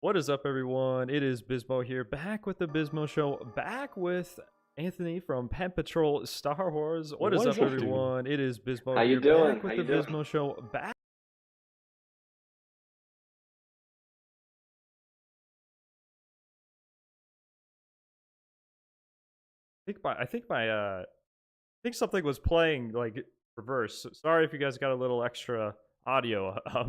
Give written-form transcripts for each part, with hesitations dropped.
What is up, everyone? It is Bismo here, back with the Bismo Show, back with Anthony from Pente Patrol Star Wars. What is up, everyone? It is Bismo How here, you doing? back with How the you doing? Bismo Show, back. I think something was playing like reverse. Sorry if you guys got a little extra audio. I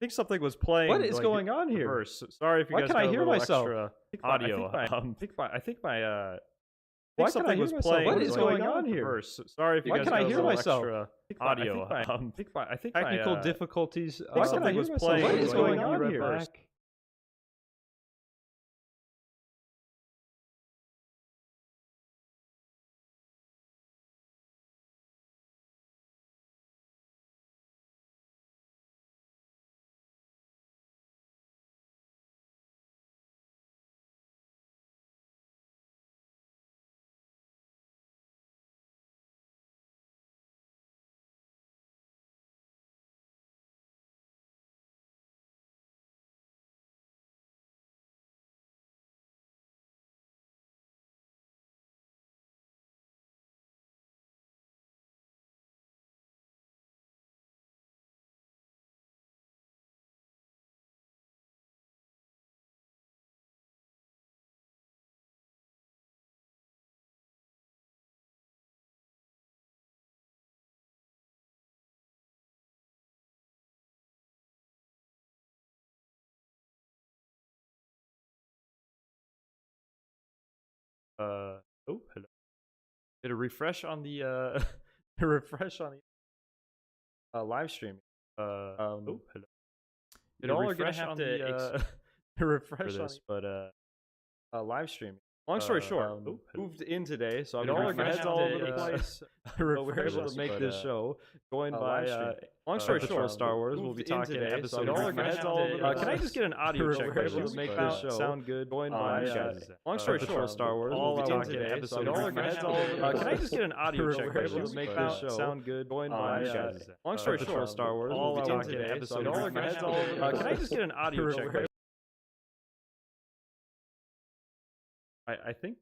think something was playing. What is like, going on here? Reverse. Sorry if you Why guys can got I a hear little myself? extra I audio. Why can I hear myself? What is going on here? Reverse. Sorry if you Why guys can got I a hear little myself? extra audio. Technical difficulties. Why can I hear myself? What is going on here? Back? Oh, hello. Did a refresh on the a refresh on the live streaming. Oh, hello. Did all are gonna have to refresh on this, but live streaming. Long story short, moved in today, so I'm all our heads all over the place. But we're able to make this show. Joined by long story short, Star Wars. We'll be talking episode. All our heads all over the place. Can I just get an audio check? We're able to make this show sound good. Joined by long story short, Star Wars. We'll be talking episode. All our heads all over the place. Can I just get an audio check? We're able to make this show sound good. Joined by long story short, Star Wars. We'll be talking episode. All our heads all over the place. Can I just get an audio check? I think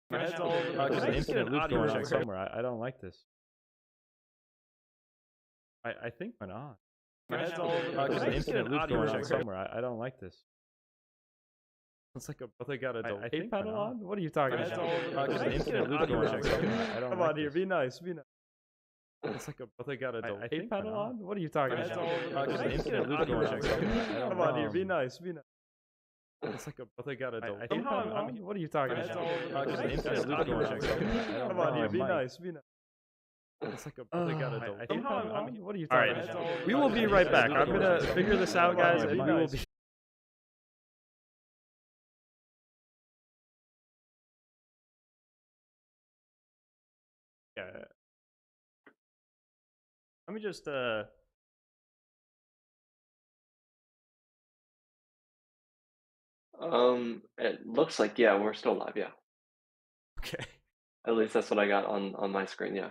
my head's all over. There's an infinite loop going on somewhere. I don't like this. I think went on. My head's all over. There's an infinite loop going on somewhere. I don't like this. It's like they got a delay pedal on. What are you talking about? There's an infinite loop going on somewhere. Come on here, be nice, be nice. It's like they got a I delay think panel not. on. What are you talking It's about? all over Just the an place. infinite loop Audio going on. recorder. Come on here, be nice, be nice. It's like they got a delay. I think Somehow not. what are you talking It's about? all over the Just an place. infinite loop Audio going on. recorder. Come on here, be Mic. nice, be nice. It's like they got a delay. I think Somehow not. what are you All talking right, about? We will be right back. I'm gonna figure this out, guys, and we will be. Yeah. Let me just It looks like, yeah, we're still live, yeah. okay. At least that's what I got on my screen, yeah.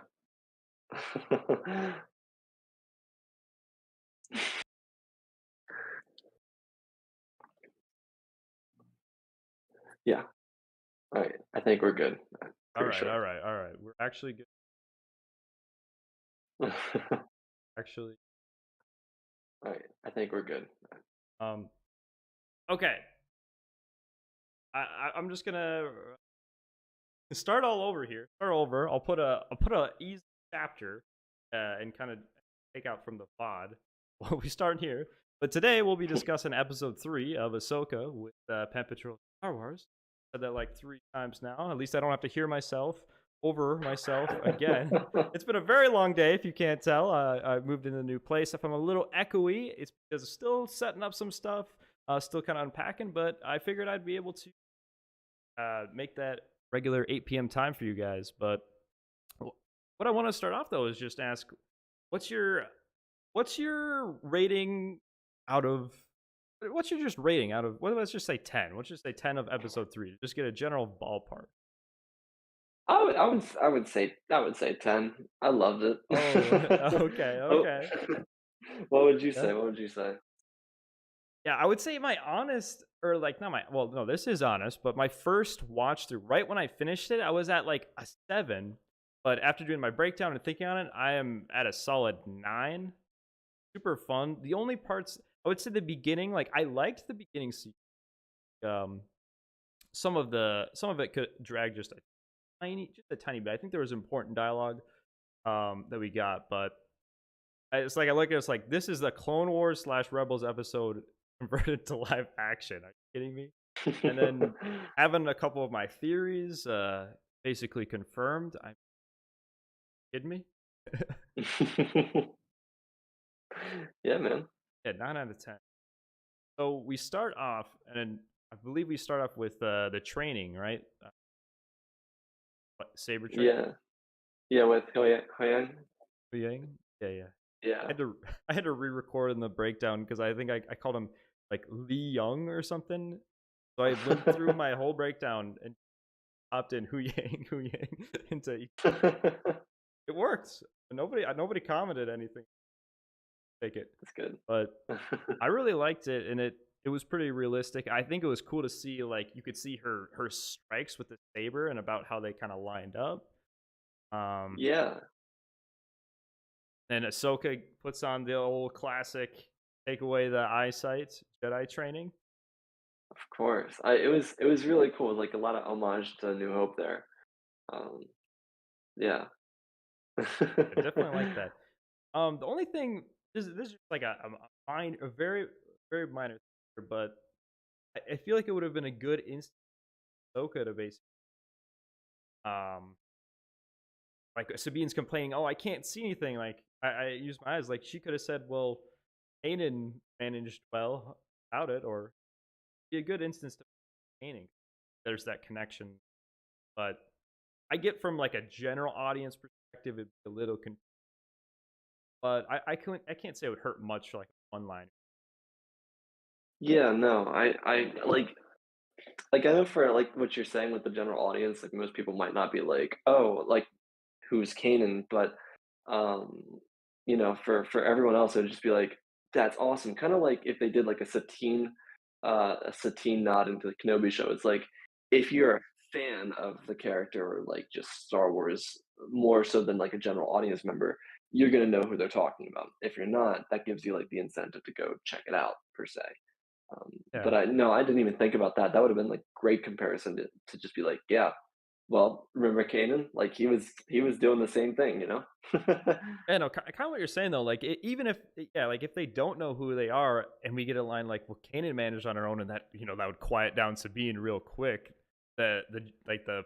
Yeah. All right. I think we're good. All Pretty right, sure. all right, all right. We're actually good. Actually, All right. I think we're good. okay. I'm just gonna start all over here. Start over. I'll put a easy chapter and kind of take out from the pod. Well, we start here. But today we'll be discussing episode 3 of Ahsoka with Pente Patrol Star Wars. Said that like 3 times now. At least I don't have to hear myself over myself again. It's been a very long day, if you can't tell. I moved in a new place. If I'm a little echoey, it's because I'm still setting up some stuff, still kind of unpacking. But I figured I'd be able to make that regular 8 p.m. time for you guys. But what I want to start off though is just ask, what's your rating out of what's your just rating out of let's just say 10. Let's just say 10 of episode 3 to just get a general ballpark. I would say 10. I loved it. Oh, okay, okay. What would you say? Yeah. What would you say? Yeah, I would say my honest, or like not my, well, no, this is honest, but my first watch through, right when I finished it, I was at like a 7. But after doing my breakdown and thinking on it, I am at a solid 9. Super fun. The only parts, I would say the beginning, like I liked the beginning scene. Some of it could drag just a tiny bit. I think there was important dialogue that we got, but it's like I look at it, it's like this is the Clone Wars / Rebels episode converted to live action. Are you kidding me? And then having a couple of my theories basically confirmed. I'm kidding me? Yeah, man. Yeah, 9 out of 10. So we start off, and I believe we start off with the training, right? Saber training? Yeah, with Hoyan. Yang? Yeah. Yeah. I had to re-record in the breakdown because I think I called him like Lee Young or something. So I went through my whole breakdown and popped in Hu Yang into it worked. Nobody commented anything. Take it. That's good. But I really liked it, and it was pretty realistic. I think it was cool to see, like, you could see her strikes with the saber and about how they kind of lined up. Yeah. And Ahsoka puts on the old classic take away the eyesight Jedi training. Of course. It was really cool. Like a lot of homage to New Hope there. Yeah. I definitely like that. The only thing this is like a very very minor thing, but I feel like it would have been a good instant Ahsoka to basically like Sabine's complaining, oh, I can't see anything. Like I use my eyes. Like she could have said, well, Kanan managed well without it, or be a good instance to painting. There's that connection, but I get from like a general audience perspective, it's a little confusing. But I can't say it would hurt much for like one line. Yeah, no. I like I know for like what you're saying with the general audience, like most people might not be like, "Oh, like who's Kanan?" But um, for everyone else, it would just be like, "That's awesome." Kind of like if they did like a Satine nod into the Kenobi show. It's like if you're a fan of the character or like just Star Wars more so than like a general audience member, you're gonna know who they're talking about. If you're not, that gives you like the incentive to go check it out per se. Yeah. But I didn't even think about that. That would have been like great comparison to just be like, yeah, Well, remember Kanan? Like he was doing the same thing, you know? Yeah, no, kind of what you're saying though. Like, even if, yeah, like if they don't know who they are, and we get a line like, "Well, Kanan managed on her own," and that, that would quiet down Sabine real quick. The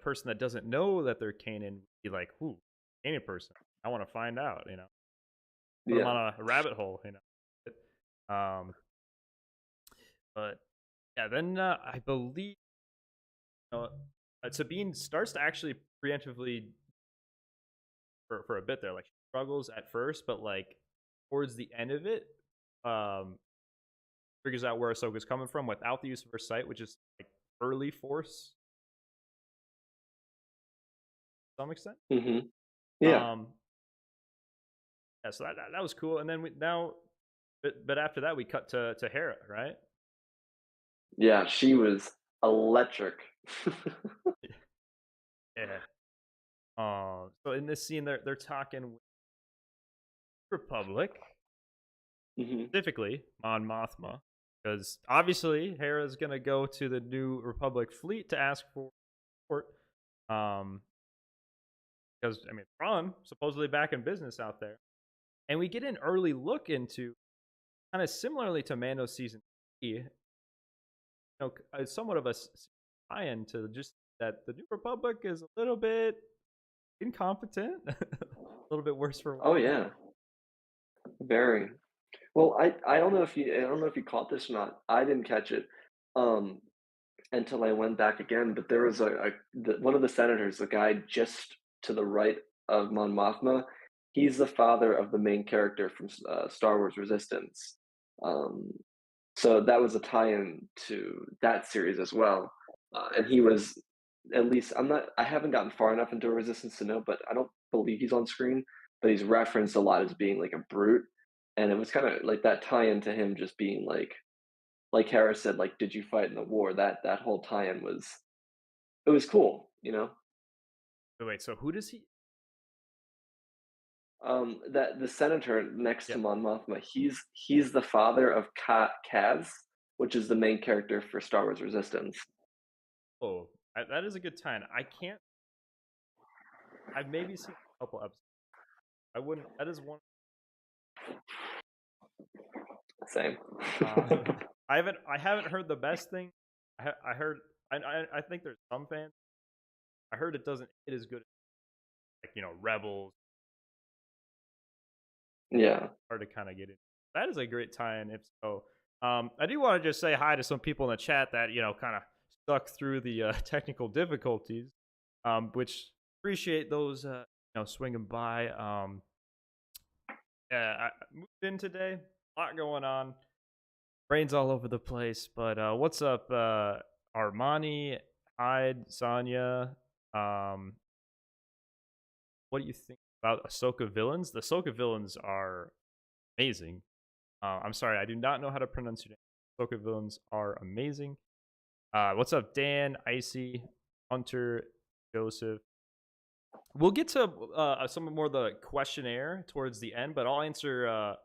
person that doesn't know that they're Kanan would be like, "Who, Kanan person? I want to find out." Put them Yeah. on a rabbit hole. Um, but yeah, then I believe Sabine starts to actually preemptively for a bit there. Like, she struggles at first, but like towards the end of it, um, figures out where Ahsoka's coming from without the use of her sight, which is like early Force to some extent. Mm-hmm. Yeah. Yeah, so that was cool. And then but after that we cut to Hera, right? Yeah, she was electric. Yeah. So in this scene, they're talking with Republic, Hmm. specifically Mon Mothma, because obviously Hera's gonna go to the New Republic fleet to ask for support. Because I mean, Thrawn supposedly back in business out there, and we get an early look into, kind of similarly to Mando season 3, somewhat of a tie-in to just that the New Republic is a little bit incompetent, a little bit worse for Oh wear. yeah, very. Well, I don't know if you caught this or not. I didn't catch it um, until I went back again. But there was one of the senators, the guy just to the right of Mon Mothma. He's the father of the main character from Star Wars Resistance. Um, so that was a tie-in to that series as well. And he was, at least I haven't gotten far enough into Resistance to know, but I don't believe he's on screen. But he's referenced a lot as being like a brute, and it was kind of like that tie-in to him just being like Harris said, like, did you fight in the war? That whole tie-in was, it was cool, you know. Wait, so who does he? That the senator next Yeah. to Mon Mothma, he's the father of Kaz, which is the main character for Star Wars Resistance. Oh, that is a good tie-in. I can't. I've maybe seen a couple episodes. I wouldn't. That is one. Same. I haven't heard the best thing. I heard. I think there's some fans. I heard it doesn't hit as good as, like, Rebels. Yeah. Hard to kind of get in. That is a great tie-in. If so, I do want to just say hi to some people in the chat that kind of stuck through the technical difficulties, which appreciate those swinging by. I moved in today. A lot going on. Brains all over the place. But what's up, Armani, Hyde, Sonia? What do you think about Ahsoka villains? The Ahsoka villains are amazing. I'm sorry, I do not know how to pronounce your name. Ahsoka villains are amazing. What's up, Dan, Icy, Hunter, Joseph? We'll get to some more of the questionnaire towards the end, but I'll answer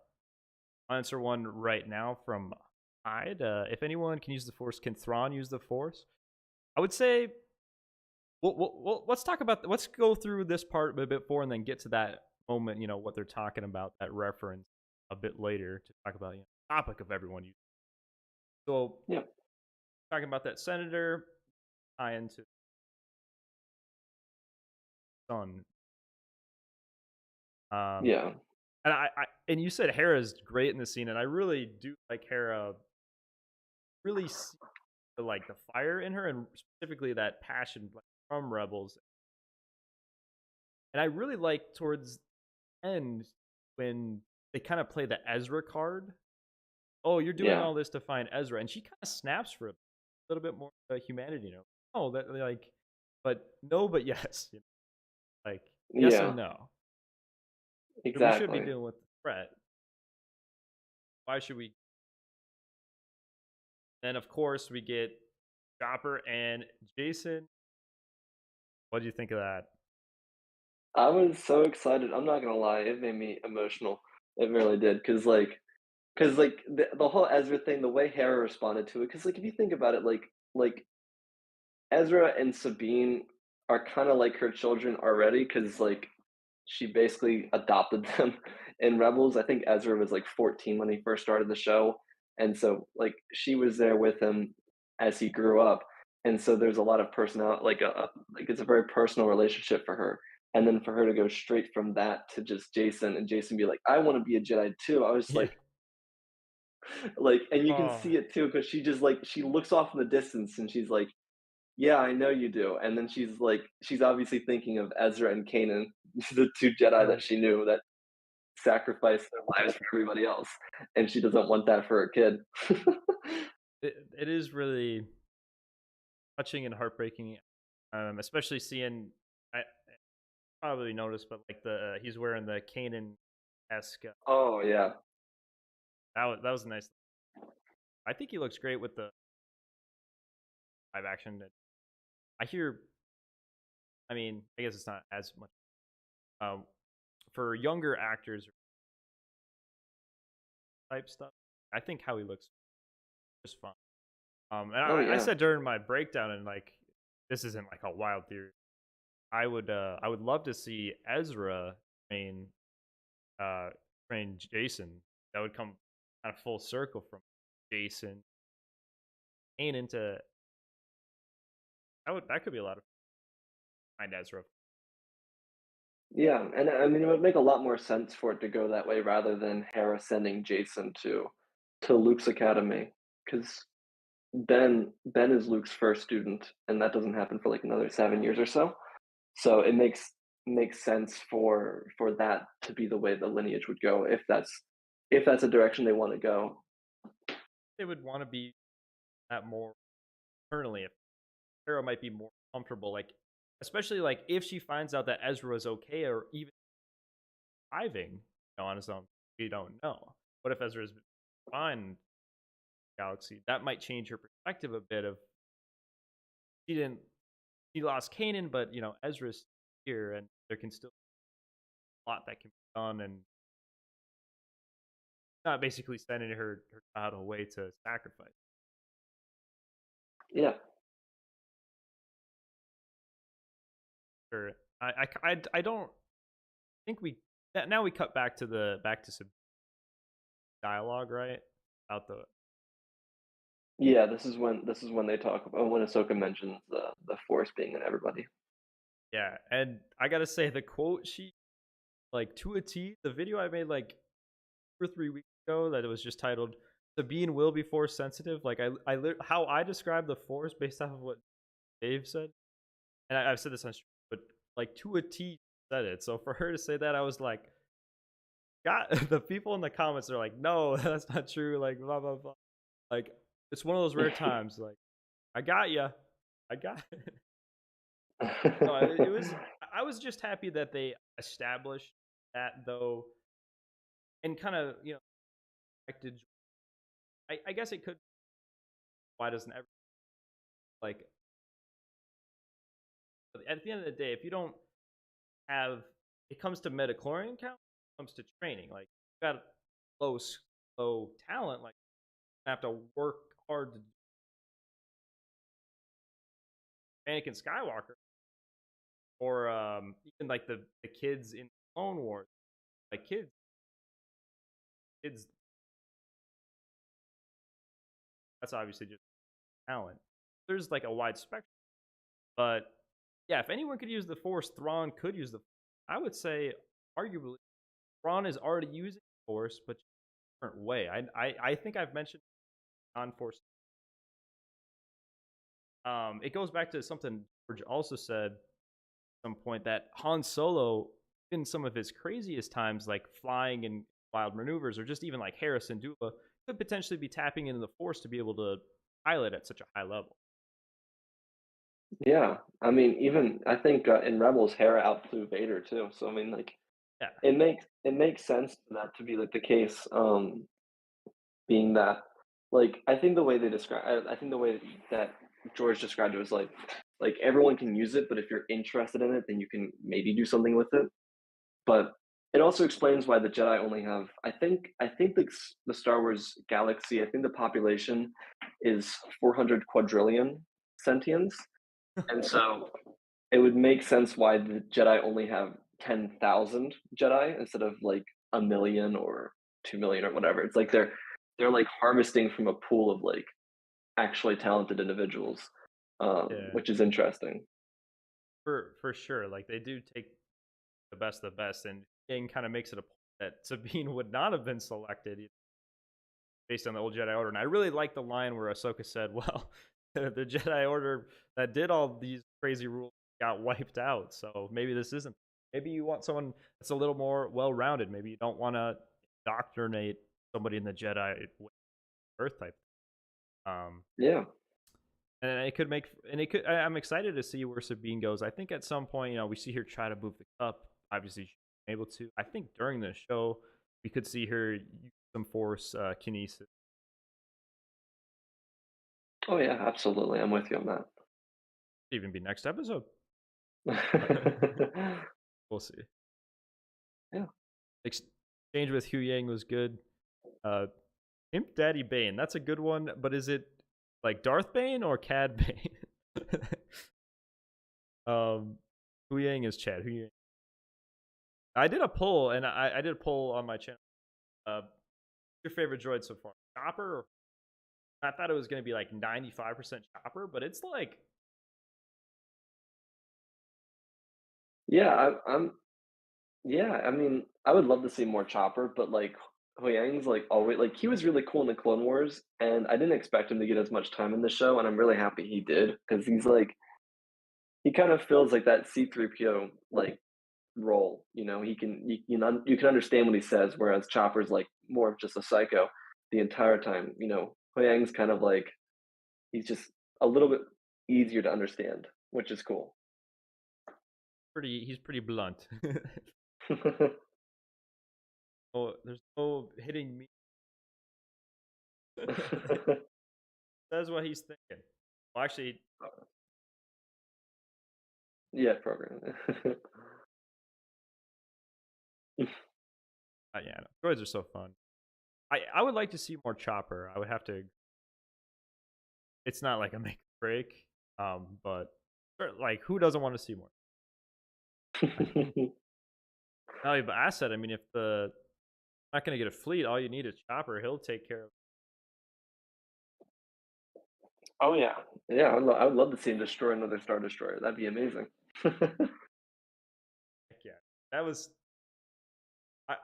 one right now from Hyde. If anyone can use the Force, can Thrawn use the Force? I would say, let's talk about. Let's go through this part a bit more, and then get to that moment. What they're talking about, that reference, a bit later to talk about the topic of everyone using. So, yeah, talking about that senator tie into son. Yeah. And and you said Hera's great in the scene, and I really do like Hera. Really see the fire in her, and specifically that passion from Rebels. And I really like towards the end when they kind of play the Ezra card. Oh, you're doing Yeah. all this to find Ezra, and she kind of snaps for a little bit more humanity. Oh, that but no, but yes, like yes Yeah. and no. Exactly. We should be dealing with the threat. Why should we? Then of course we get Chopper and Jason. What do you think of that? I was so excited. I'm not gonna lie, it made me emotional. It really did, cause the whole Ezra thing, the way Hera responded to it. Cause like if you think about it, like Ezra and Sabine are kind of like her children already because like she basically adopted them in Rebels. I think Ezra was like 14 when he first started the show, and so like she was there with him as he grew up, and so there's a lot of personality, like it's a very personal relationship for her. And then for her to go straight from that to just Jason and Jason be like, I want to be a Jedi too. I was Yeah. like, and you can Oh, see it too because she just like she looks off in the distance and she's like, yeah, I know you do. And then she's like, she's obviously thinking of Ezra and Kanan, the two Jedi that right. she knew that sacrificed their lives for everybody else, and she doesn't want that for her kid. It is really touching and heartbreaking, especially seeing. I probably noticed, but like he's wearing the Kanan esque. Oh yeah, That was nice. I think he looks great with the live action. I hear. I mean, I guess it's not as much. Um, for younger actors type stuff, I think how he looks is fun. And oh I yeah, said during my breakdown, and like this isn't like a wild theory. I would love to see Ezra train uh train Jason. That would come kind of full circle from Jason and into that could be a lot of find Ezra. yeah. And I mean, it would make a lot more sense for it to go that way rather than Hera sending Jason to Luke's academy, because Ben is Luke's first student, and that doesn't happen for like another 7 years or so. So it makes sense for that to be the way the lineage would go if that's a direction they want to go. They would want to be that more internally. If Sarah might be more comfortable, like especially like if she finds out that Ezra is okay or even surviving, on his own, we don't know. What if Ezra's fine in the galaxy? That might change her perspective a bit. Of she didn't, she lost Kanan, but Ezra's here, and there can still be a lot that can be done, and not basically sending her child away to sacrifice. Yeah. Sure. I don't think we now we cut back to some dialogue, right? About the Yeah, this is when they talk about when Ahsoka mentions the Force being in everybody. yeah, and I gotta say the quote she like to a T. The video I made like 2 or 3 weeks ago that it was just titled "Sabine will be Force sensitive." Like how I describe the Force based off of what Dave said, and I've said this on stream, but like to a T said it. So for her to say that, I was like, God, the people in the comments are like, no, that's not true. Like blah blah blah. Like it's one of those rare times. Like I got you, I got it. No, it was. I was just happy that they established that though, and kind of affected. I guess it could. Why doesn't every like at the end of the day, if you don't have, it comes to metachlorian count, it comes to training. Like you got low talent, like you have to work hard to Anakin Skywalker, or even like the kids in Clone Wars, like kids. That's obviously just talent. There's like a wide spectrum, but yeah, if anyone could use the Force, Thrawn could use the. I would say, arguably, Thrawn is already using the Force, but in a different way. I think I've mentioned non-Force. It goes back to something George also said at some point that Han Solo, in some of his craziest times, like flying in wild maneuvers, or just even like Harrison Dula, could potentially be tapping into the Force to be able to pilot at such a high level. Yeah, I mean, even I think in Rebels, Hera outflew Vader too. So I mean, like, Yeah, it makes sense for that to be like the case. Being that, like, I think the way they describe, I think the way that George described it was like everyone can use it, but if you're interested in it, then you can maybe do something with it. But it also explains why the Jedi only have, I think the Star Wars galaxy, I think the population is 400 quadrillion sentients, and so it would make sense why the Jedi only have 10,000 Jedi instead of like a million or 2 million or whatever. It's like they're like harvesting from a pool of like actually talented individuals, Yeah, which is interesting. for sure. Like they do take the best, and Yang kind of makes it a point that Sabine would not have been selected based on the old Jedi Order. And I really like the line where Ahsoka said, "Well, the Jedi Order that did all these crazy rules got wiped out. So maybe this isn't. Maybe you want someone that's a little more well-rounded. Maybe you don't want to indoctrinate somebody in the Jedi Earth type. Yeah. And it could make, and it could. I'm excited to see where Sabine goes. I think at some point, we see her try to move the cup. Obviously, she's able to. I think during the show, we could see her use some Force kinesis. Oh yeah, absolutely. I'm with you on that. Even be next episode. We'll see. Yeah. Exchange with Hu Yang was good. Imp Daddy Bane, that's a good one, but is it like Darth Bane or Cad Bane? Hu Yang is Chad. Hu Yang. I did a poll, and I did a poll on my channel. Your favorite droid so far? Chopper? Or, I thought it was going to be like 95% Chopper, but it's like, Yeah, yeah, I mean, I would love to see more Chopper, but like Huyang's like always like he was really cool in the Clone Wars, and I didn't expect him to get as much time in the show, and I'm really happy he did because he's like he kind of feels like that C-3PO like role. You can understand what he says, whereas Chopper's like more of just a psycho the entire time. Huyang's kind of like he's just a little bit easier to understand, which is cool. he's pretty blunt. Oh, there's no hitting me. Says what he's thinking. Well, actually, Yeah, program. yeah, no, droids are so fun. I would like to see more Chopper. I would have to. It's not like a make or break, but like who doesn't want to see more? Valuable asset. I mean, if the not going to get a fleet, all you need is Chopper. He'll take care of. Oh yeah, yeah. I would love to see him destroy another Star Destroyer. That'd be amazing. Heck yeah, that was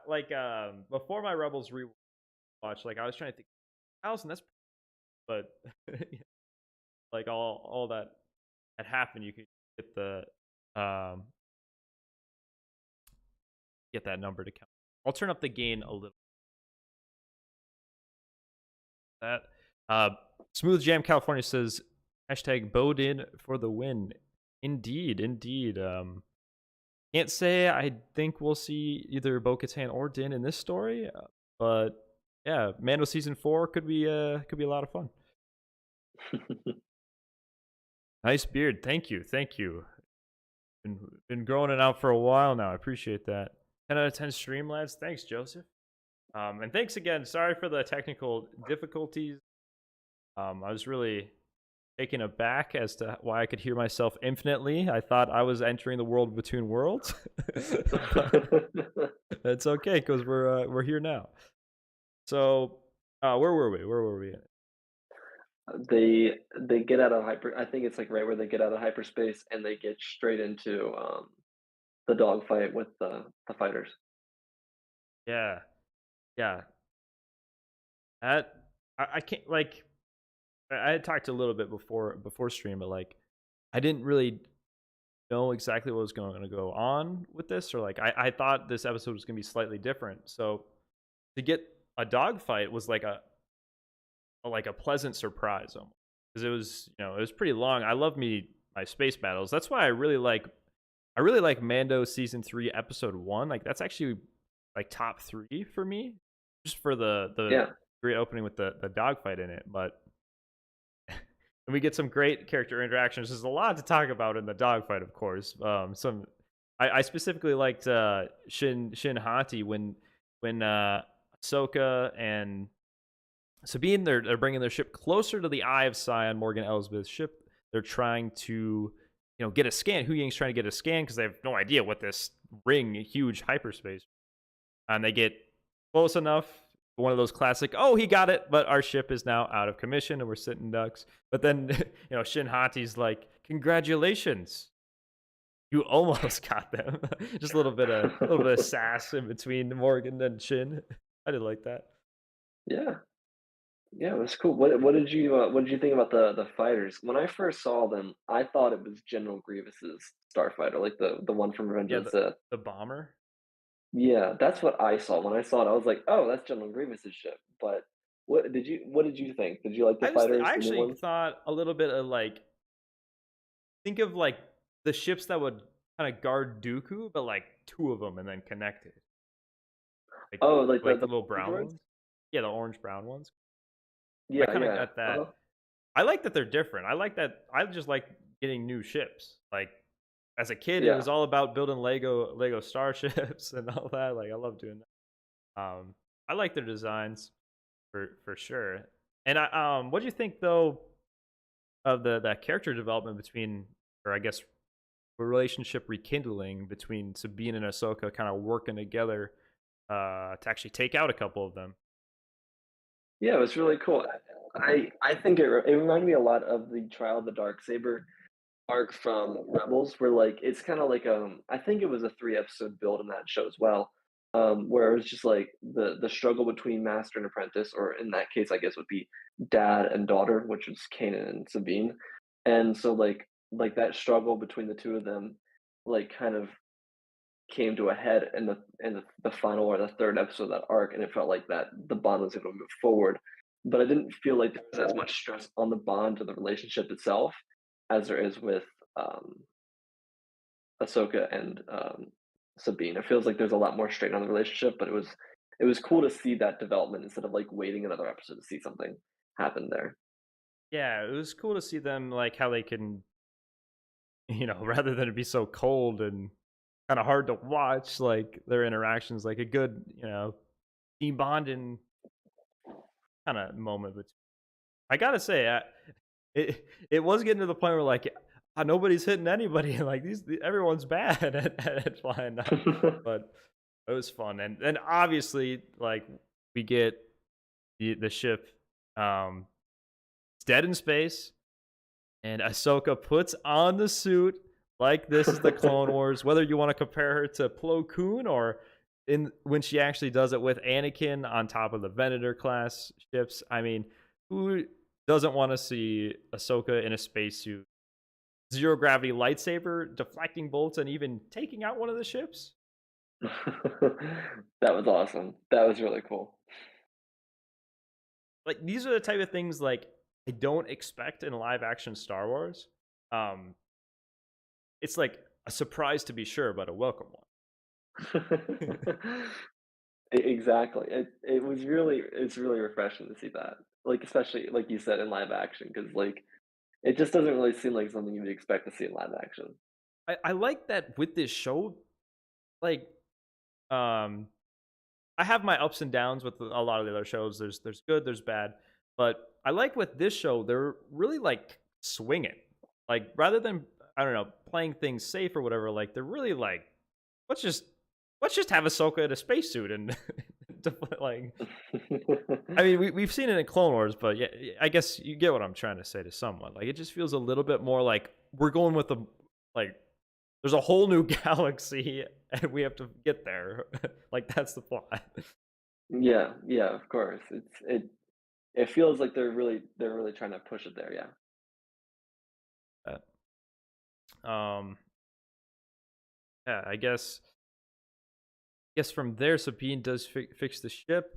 like before my Rebels rewatch. Like I was trying to think, 1,000. That's, but like all that had happened, you could get the get that number to count. I'll turn up the gain a little. That Smooth Jam California says hashtag Bodin for the win. Indeed. Can't say I think we'll see either Bo-Katan or Din in this story, but yeah, Mando season 4 could be a lot of fun. Nice beard, thank you. Been growing it out for a while now. I appreciate that. 10 out of 10 stream, lads. Thanks, Joseph. And thanks again. Sorry for the technical difficulties. I was really taken aback as to why I could hear myself infinitely. I thought I was entering the world between worlds. It's okay because we're here now. So where were we? They get out of hyper. I think it's like right where they get out of hyperspace and they get straight into the dogfight with the fighters. Yeah. That I can't like. I had talked a little bit before stream, but like I didn't really know exactly what was going to go on with this, or like I thought this episode was going to be slightly different. So to get a dogfight was like a pleasant surprise almost, because it was it was pretty long. I love my space battles. That's why I really like Mando season 3 episode 1. Like that's actually like top 3 for me, just for the great opening with the dogfight in it. But and we get some great character interactions. There's a lot to talk about in the dogfight, of course. I specifically liked Shin Hati when Ahsoka and Sabine they're bringing their ship closer to the Eye of Sion, Morgan Elsbeth's ship. They're trying to get a scan. Hu Ying's trying to get a scan because they have no idea what this huge hyperspace, and they get close enough. One of those classic, oh, he got it, but our ship is now out of commission and we're sitting ducks. But then, Shin Hati's like, congratulations, you almost got them. Just a little bit of sass in between Morgan and Shin. I did like that. Yeah. Yeah, it was cool. What did you think about the fighters? When I first saw them, I thought it was General Grievous's starfighter, like the one from Revenge Yeah, of the Sith. the bomber. Yeah, that's what I saw. When I saw it, I was like, "Oh, that's General Grievous's ship." But what did you think? Did you like the I fighters, the new actually ones? thought a little bit of like, think of like the ships that would kind of guard Dooku, but like two of them and then connected. Like, Oh, like the the little brown droids? ones. Yeah, the orange brown ones. I Yeah, kind of yeah. got that. Uh-huh. I like that they're different. I like that. I just like getting new ships. Like as a kid, it Yeah. was all about building Lego starships and all that. Like I love doing that. I like their designs for sure. And what do you think though of that character development between, or I guess, a relationship rekindling between Sabine and Ahsoka, kind of working together to actually take out a couple of them? Yeah, it was really cool. I think it reminded me a lot of the Trial of the Darksaber arc from Rebels, where like it's kind of like I think it was a 3 episode build in that show as well, where it was just like the struggle between master and apprentice, or in that case, I guess would be dad and daughter, which was Kanan and Sabine, and so like that struggle between the two of them, like kind of came to a head in the final or the 3rd episode of that arc, and it felt like that the bond was going to move forward. But I didn't feel like there was as much stress on the bond or the relationship itself as there is with um, Ahsoka and Sabine. It feels like there's a lot more strain on the relationship, but it was cool to see that development instead of like waiting another episode to see something happen there. Yeah, it was cool to see them like how they can, rather than it be so cold and kind of hard to watch, like their interactions, like a good, team bonding kind of moment. But I gotta say, it was getting to the point where like nobody's hitting anybody, like everyone's bad at flying now. But it was fun, and then obviously like we get the ship, it's dead in space, and Ahsoka puts on the suit like this is the Clone Wars. Whether you want to compare her to Plo Koon or when she actually does it with Anakin on top of the Venator class ships, I mean, who doesn't want to see Ahsoka in a spacesuit, zero gravity lightsaber, deflecting bolts, and even taking out one of the ships? That was awesome. That was really cool. Like these are the type of things like I don't expect in live action Star Wars. It's like a surprise to be sure, but a welcome one. Exactly. It's really refreshing to see that. Like especially like you said in live action, because like it just doesn't really seem like something you'd expect to see in live action. I like that with this show. Like, um, I have my ups and downs with a lot of the other shows. There's good, there's bad, but I like with this show they're really like swinging. Like rather than, I don't know, playing things safe or whatever. Like they're really like, let's just have Ahsoka in a spacesuit and like. I mean, we've seen it in Clone Wars, but yeah, I guess you get what I'm trying to say to someone. Like it just feels a little bit more like we're going with the like. There's a whole new galaxy, and we have to get there. Like that's the plot. Yeah, yeah, of course. It feels like they're really trying to push it there, yeah. Um, yeah, I guess from there, Sabine does fix the ship,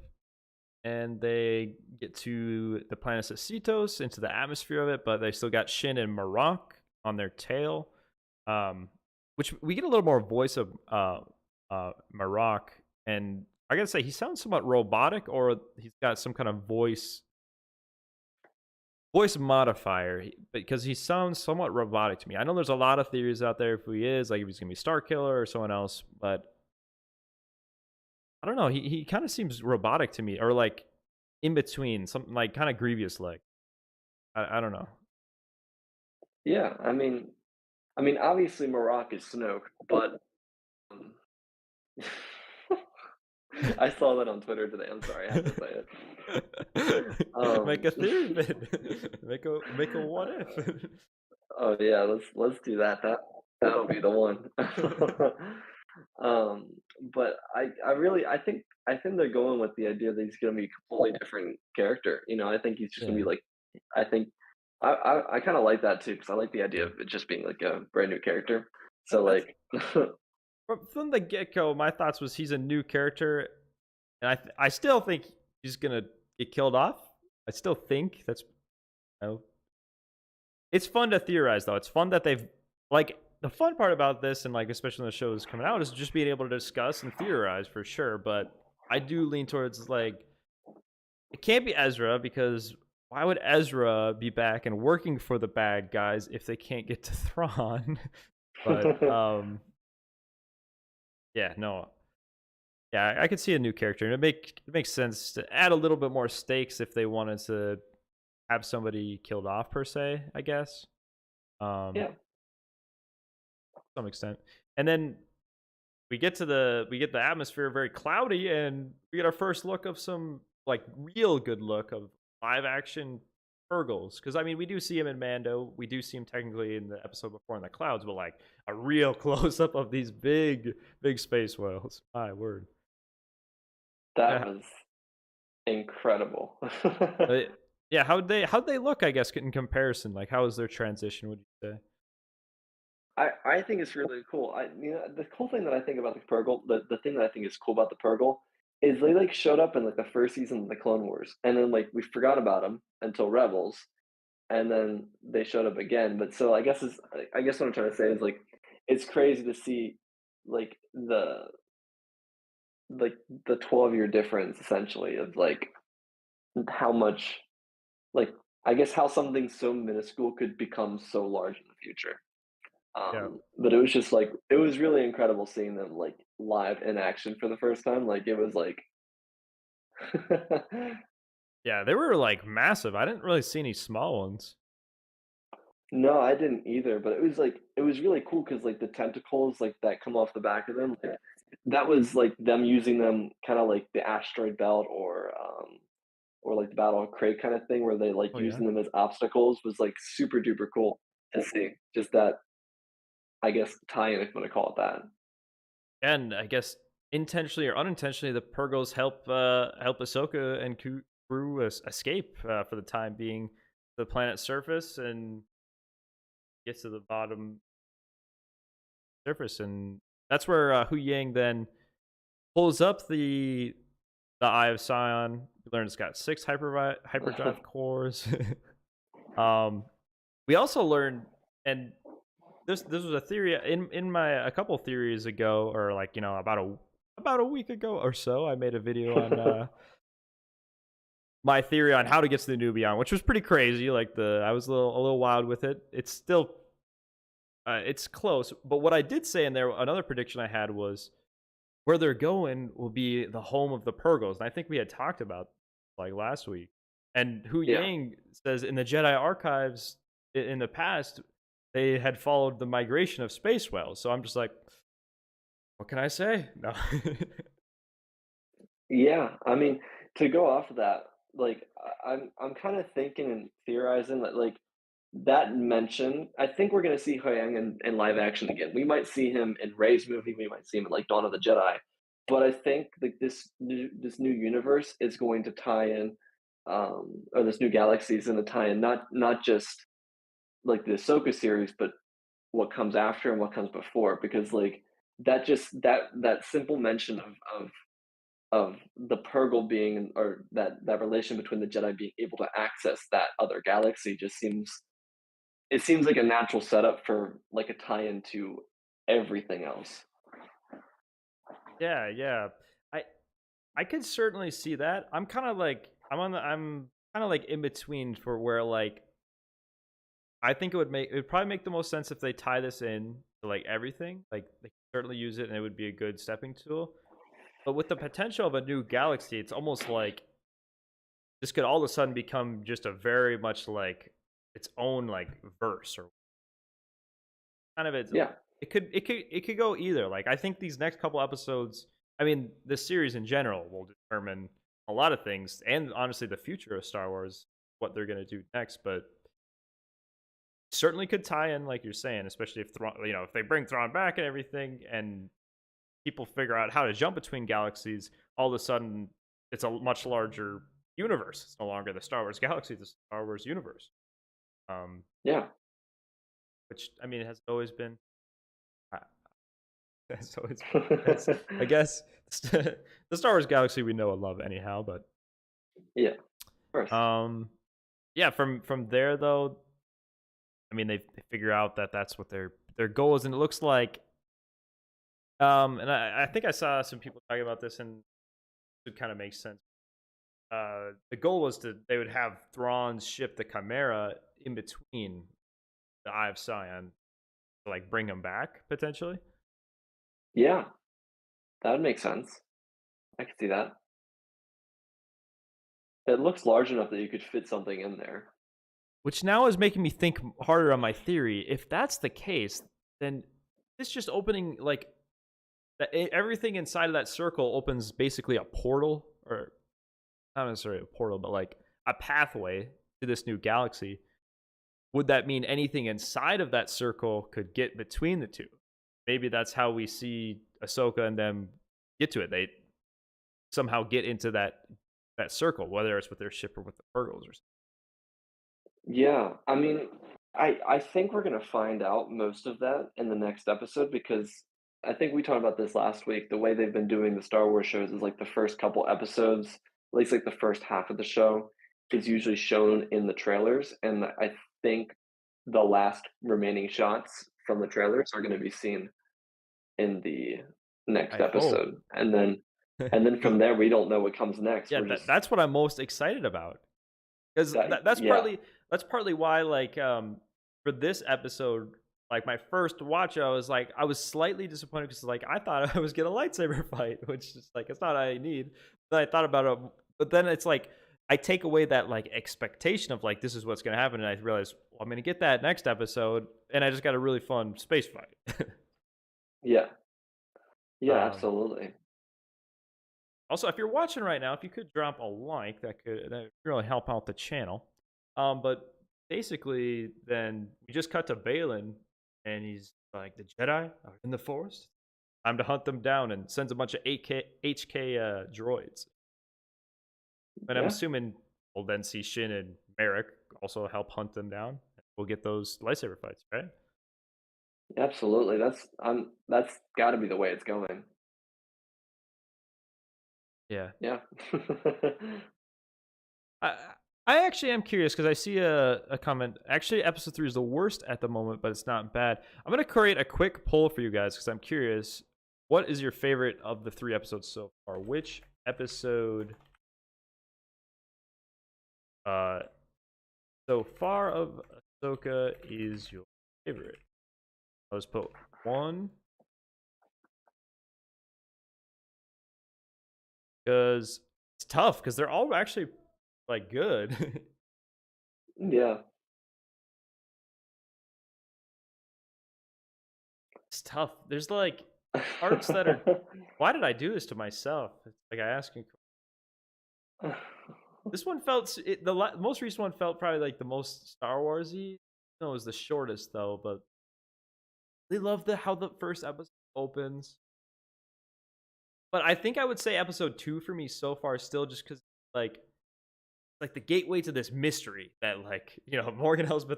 and they get to the planet Cesitos, into the atmosphere of it, but they still got Shin and Marok on their tail. Which we get a little more voice of Marok, and I gotta say he sounds somewhat robotic, or he's got some kind of voice modifier, because he sounds somewhat robotic to me. I know there's a lot of theories out there if he is, like if he's gonna be Star Killer or someone else, but I don't know. He kind of seems robotic to me, or like in between, something like kind of Grievous like. I don't know. Yeah, I mean, I mean, obviously Marok is Snoke, but um, I saw that on Twitter today. I'm sorry, I had to say it. Make a theory bit. Make a what if. Oh yeah, let's do that. That'll be the one. um, but I think they're going with the idea that he's gonna be a completely different character. I think he's just gonna be Yeah. like, I think I kind of like that too because I like the idea of it just being like a brand new character. So That's like, from the get go. My thoughts was he's a new character, and I still think he's gonna get killed off. I still think that's. It's fun to theorize though. It's fun that they've like the fun part about this, and like especially when the show is coming out, is just being able to discuss and theorize for sure. But I do lean towards like it can't be Ezra, because why would Ezra be back and working for the bad guys if they can't get to Thrawn? But yeah, no, yeah, I could see a new character, and it makes sense to add a little bit more stakes if they wanted to have somebody killed off per se, I guess. yeah, To some extent. And then we get the atmosphere very cloudy, and we get our first look of some like real good look of live action Purgles. Because I mean, we do see him in Mando, we do see him technically in the episode before in the clouds, but like a real close up of these big space whales. My word. that Yeah, was incredible. uh, yeah. How'd they look? I guess in comparison, like how was their transition? Would you say? I think it's really cool. The cool thing that I think about the Purgle, the thing that I think is cool about the Purgle is they like showed up in like the first season of the Clone Wars, and then like we forgot about them until Rebels, and then they showed up again. But so I guess what I'm trying to say is like it's crazy to see like like the 12-year difference essentially of like how much like I guess how something so minuscule could become so large in the future. Yeah. But it was just like it was really incredible seeing them like live in action for the first time. Like it was like Yeah, they were like massive. I didn't really see any small ones. no, I didn't either, but it was really cool because like the tentacles like that come off the back of them, like, that was like them using them kind of like the asteroid belt or like the Battle of Crate kind of thing where they like Oh yeah. using them as obstacles was like super duper cool to see. Just that I guess tie-in if you want to call it that. And I guess intentionally or unintentionally, the Purgles help Ahsoka and crew escape for the time being the planet's surface and get to the bottom surface, and that's where Hu Yang then pulls up the Eye of Sion. We learned it's got 6 hyperdrive cores. We also learned, and this was a theory in my a couple theories ago, or like about a week ago or so. I made a video on my theory on how to get to the New Beyond, which was pretty crazy. Like I was a little wild with it. It's still it's close, but what I did say in there, another prediction I had was where they're going will be the home of the Purgles, and I think we had talked about like last week. And Hu Yeah. Yang says in the Jedi archives in the past they had followed the migration of space whales. So I'm just like, what can I say? No. Yeah, I mean, to go off of that, like I'm kind of thinking and theorizing that like that mention, I think we're gonna see Huyang in live action again. We might see him in Rey's movie, we might see him in like Dawn of the Jedi. But I think like this new universe is going to tie in, or this new galaxy is going to tie in not just like the Ahsoka series, but what comes after and what comes before. Because like that simple mention of the Purgle being or that relation between the Jedi being able to access that other galaxy just seems like a natural setup for like a tie-in to everything else. Yeah. I I could certainly see that. I'm kind of like in between for where like I think it would probably make the most sense if they tie this in to like everything. Like they could certainly use it and it would be a good stepping tool. But with the potential of a new galaxy, it's almost like this could all of a sudden become just a very much like its own like verse or kind of it. Yeah. It could go either. Like I think these next couple episodes, I mean, the series in general will determine a lot of things, and honestly, the future of Star Wars, what they're gonna do next. But certainly could tie in, like you're saying, especially if Thrawn, if they bring Thrawn back and everything, and people figure out how to jump between galaxies. All of a sudden, it's a much larger universe. It's no longer the Star Wars galaxy; it's the Star Wars universe. Yeah. Which I mean, has always been. Has always been. I guess the Star Wars galaxy we know and love anyhow, but Yeah. Of course. yeah. From there though, I mean, they figure out that that's what their goal is, and it looks like. And I think I saw some people talking about this, and it kind of makes sense. The goal was they would have Thrawn's ship, the Chimera, in between the Eye of Sion, to like bring him back potentially. Yeah. That would make sense. I could see that. It looks large enough that you could fit something in there. Which now is making me think harder on my theory. If that's the case, then it's just opening like everything inside of that circle opens basically a portal, or not necessarily a portal, but like a pathway to this new galaxy. Would that mean anything inside of that circle could get between the two? Maybe that's how we see Ahsoka and them get to it. They somehow get into that circle, whether it's with their ship or with the Purgles or something. Yeah, I mean, I think we're gonna find out most of that in the next episode because I think we talked about this last week. The way they've been doing the Star Wars shows is like the first couple episodes, at least like the first half of the show, is usually shown in the trailers, and I think the last remaining shots from the trailers are going to be seen in the next I hope. episode, and then from there we don't know what comes next. Yeah, We're just that's what I'm most excited about. Because that's yeah. partly why, like, for this episode, like my first watch, I was slightly disappointed because like I thought I was getting a lightsaber fight, which is like it's not what I need. Then I thought about it, but then it's like I take away that like expectation of like this is what's gonna happen, and I realize, well, I'm gonna get that next episode, and I just got a really fun space fight. Yeah. Yeah, um, absolutely. Also, if you're watching right now, if you could drop a like, that would really help out the channel. But basically, then we just cut to Balin, and he's like, "The Jedi are in the forest. Time to hunt them down," and sends a bunch of HK droids. And I'm Yeah, assuming we'll then see Shin and Merrick also help hunt them down. We'll get those lightsaber fights, right? absolutely. That's got to be the way it's going. Yeah. Yeah. I I actually am curious because I see a comment. Actually, episode 3 is the worst at the moment, but it's not bad. I'm gonna create a quick poll for you guys because I'm curious. What is your favorite of the 3 episodes so far? Which episode so far of Ahsoka is your favorite? Let's put 1 because it's tough because they're all actually like good. Yeah. It's tough. There's like parts that are. Why did I do this to myself? It's like I ask you. This one felt most recent one felt probably like the most Star Warsy. No, it was the shortest though, but they love how the first episode opens. But I think I would say episode 2 for me so far still, just because like the gateway to this mystery that like Morgan Elsbeth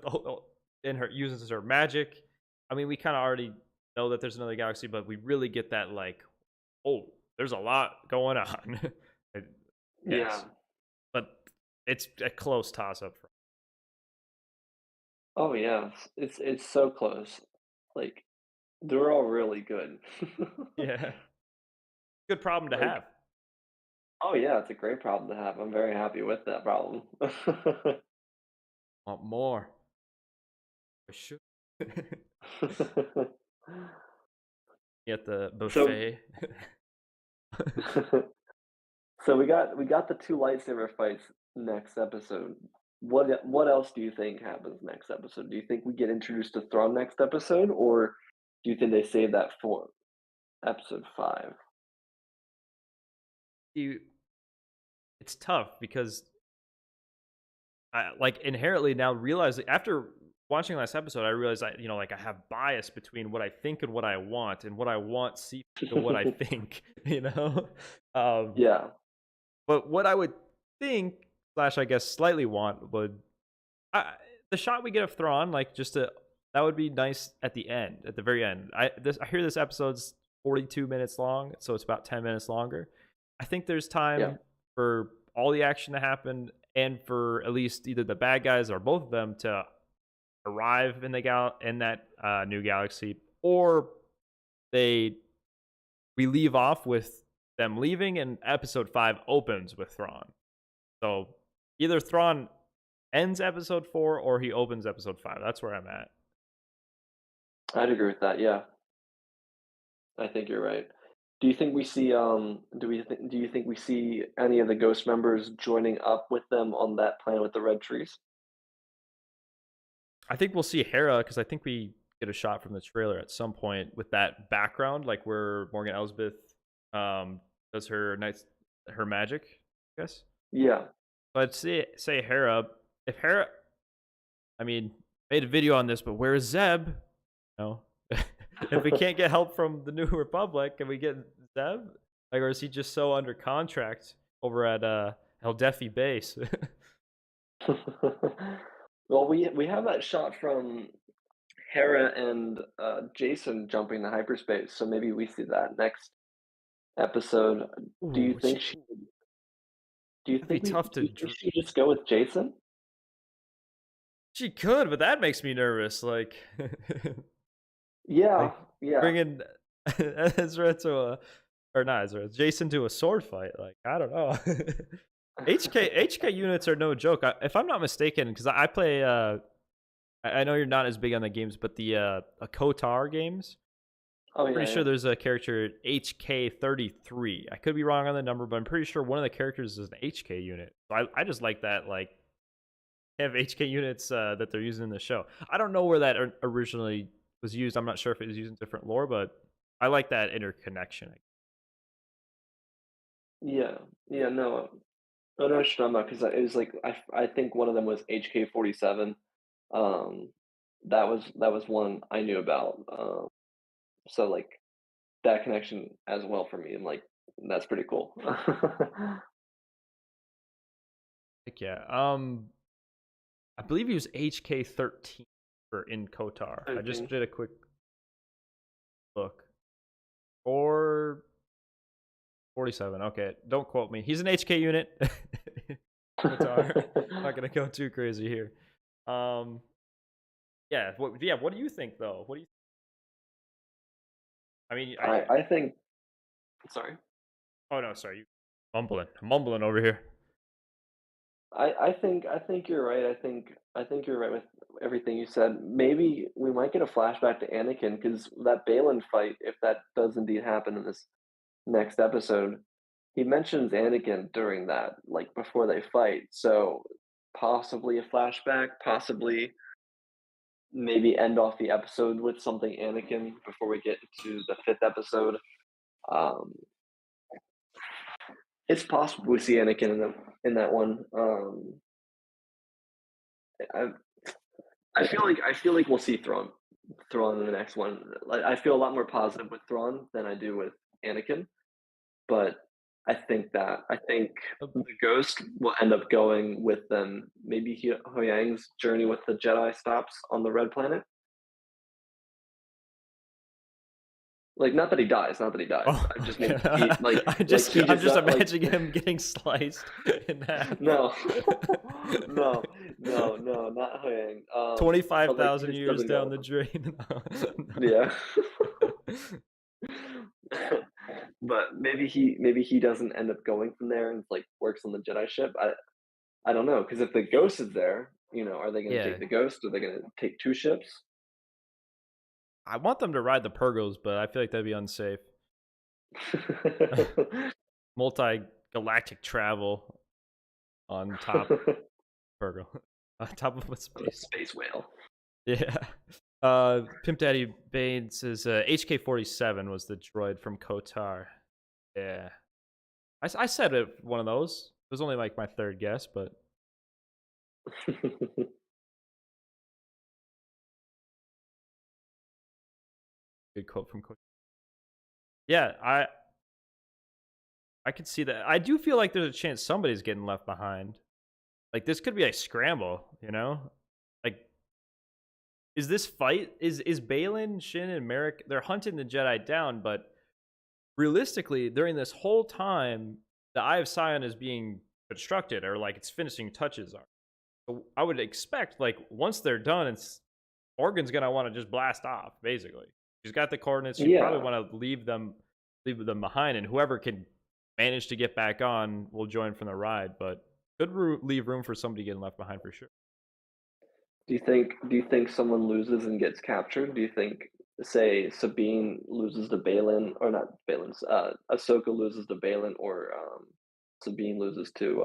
in her uses her magic. I mean, we kind of already know that there's another galaxy, but we really get that like, oh, there's a lot going on. Yeah. But it's a close toss up. Oh yeah. It's so close. Like they're all really good. Yeah, good problem to Like, have. oh yeah, it's a great problem to have. I'm very happy with that problem. Want more? I should. Get the So buffet. so we got the two lightsaber fights next episode. what else do you think happens next episode? Do you think we get introduced to Thrawn next episode, or do you think they save that for episode 5? You, it's tough because I like inherently now realizing after watching last episode, I realized I like I have bias between what I think and what I want, and what I want seeps to what I think. Um, Yeah. but what I would think slash I guess slightly want would I, the shot we get of Thrawn, like just to that would be nice at the end, at the very end. I hear this episode's 42 minutes long, so it's about 10 minutes longer. I think there's Yeah. time for all the action to happen, and for at least either the bad guys or both of them to arrive in that new galaxy, or they we leave off with them leaving, and episode 5 opens with Thrawn. So either Thrawn ends episode 4 or he opens episode 5. That's where I'm at. I'd agree with that. Yeah. I think you're right. Do you think we see do you think we see any of the ghost members joining up with them on that planet with the red trees? I think we'll see Hera because I think we get a shot from the trailer at some point with that background, like where Morgan Elsbeth does her magic, I guess. Yeah. But say Hera. If Hera, I mean, made a video on this, but where is Zeb? No. If we can't get help from the New Republic, can we get Zeb? Like, or is he just so under contract over at El Defi base? Well, we have that shot from Hera and Jason jumping to hyperspace, so maybe we see that next episode. Do you Ooh, think she? Do you that'd be think we? tough Do to. you think she just go with Jason? She could, but that makes me nervous. Like, Yeah, like yeah. bringing Ezra to a, or not Ezra, Jason to a sword fight. Like, I don't know. HK units are no joke. If I'm not mistaken, because I play. I know you're not as big on the games, but the KOTOR games. Oh yeah, Pretty yeah. sure there's a character HK33. I could be wrong on the number, but I'm pretty sure one of the characters is an HK unit. So I just like that, like, have HK units that they're using in the show. I don't know where that originally was used. I'm not sure if it was used in different lore, but I like that interconnection. Yeah, yeah, no, I know what you're talking about because it was like I think one of them was HK-47. Um, that was one I knew about. So like that connection as well for me, and like that's pretty cool. Heck yeah. I believe he was HK13 for in KOTOR. I just 13. did a quick look. Or 47. Okay, don't quote me. He's an HK unit. KOTOR. I'm not gonna go too crazy here. Yeah. What do you think though? What do you? I mean, I think. Sorry. oh no, sorry. You mumbling. I'm mumbling over here. I think you're right. I think you're right with everything you said. Maybe we might get a flashback to Anakin because that Balin fight, if that does indeed happen in this next episode, he mentions Anakin during that, like before they fight. So possibly a flashback, possibly maybe end off the episode with something Anakin before we get to the 5th episode. Um, it's possible we see Anakin in that one. I I feel like we'll see Thrawn in the next one. Like I feel a lot more positive with Thrawn than I do with Anakin, but I think the Ghost will end up going with them. Maybe Huyang's journey with the Jedi stops on the Red Planet. Like not that he dies, not that he dies. Oh, I just okay. mean he, like I'm just got, like, imagining him getting sliced in half. no, no, not Huyang. But like he 25,000 just years doesn't down go. the drain. Yeah. But maybe he doesn't end up going from there and like works on the Jedi ship. I don't know because if the Ghost is there, are they going to Yeah. take the Ghost? Are they going to take 2 ships? I want them to ride the Purgos, but I feel like that'd be unsafe. Multi-galactic travel on top Purgo. top of a space. Space whale. Yeah. Pimp Daddy Bane says HK-47 was the droid from Kotar. Yeah. I said it, one of those. It was only like my third guess, but good quote from Kotar. Yeah, I could see that. I do feel like there's a chance somebody's getting left behind. Like, this could be a scramble, you know? Like, is this fight, is Balin, Shin, and Merrick, they're hunting the Jedi down, but realistically, during this whole time, the Eye of Sion is being constructed, or like its finishing touches are. So I would expect, like, once they're done, Morgan's gonna want to just blast off, basically. She's got the coordinates, you probably want to leave them behind, and whoever can manage to get back on will join from the ride, but could leave room for somebody getting left behind for sure. Do you think someone loses and gets captured? Do you think, say, Sabine loses to Balin, or not Balin, Ahsoka loses to Balin, or Sabine loses to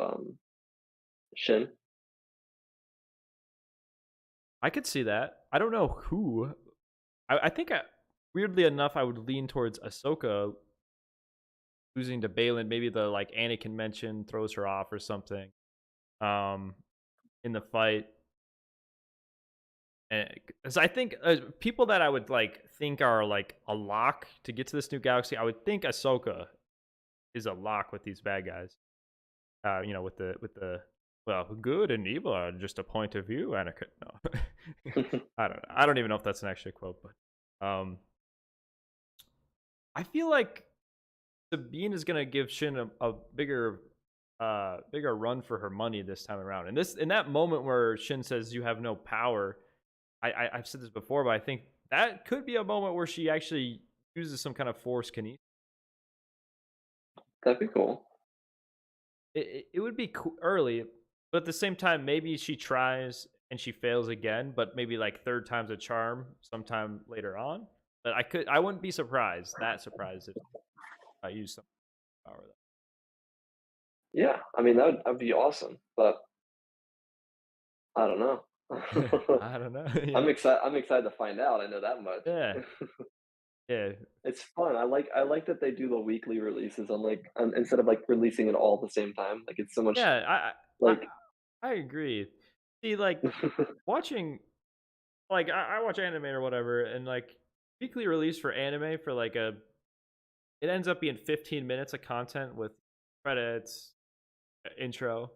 Shin? I could see that. I don't know who. I think, weirdly enough, I would lean towards Ahsoka losing to Balin. Maybe the like Anakin mention throws her off or something in the fight. Because I think people that I would like think are like a lock to get to this new galaxy, I would think Ahsoka is a lock with these bad guys. You know, with the well, good and evil are just a point of view, Anakin. No, I don't know. I don't even know if that's an actual quote, but I feel like Sabine is gonna give Shin a bigger run for her money this time around. And in that moment where Shin says you have no power, I've said this before, but I think that could be a moment where she actually uses some kind of force kinesis. That'd be cool. It would be early, but at the same time, maybe she tries and she fails again, but maybe like third time's a charm sometime later on. But I wouldn't be surprised if I use some power. Yeah, I mean that'd be awesome, but I don't know. I don't know. Yeah. I'm excited to find out. I know that much. Yeah. Yeah. It's fun. I like that they do the weekly releases instead of like releasing it all at the same time. Like it's so much. Yeah, I agree. See, like watching, like I watch anime or whatever, and like weekly release for anime for like it ends up being 15 minutes of content with credits, intro.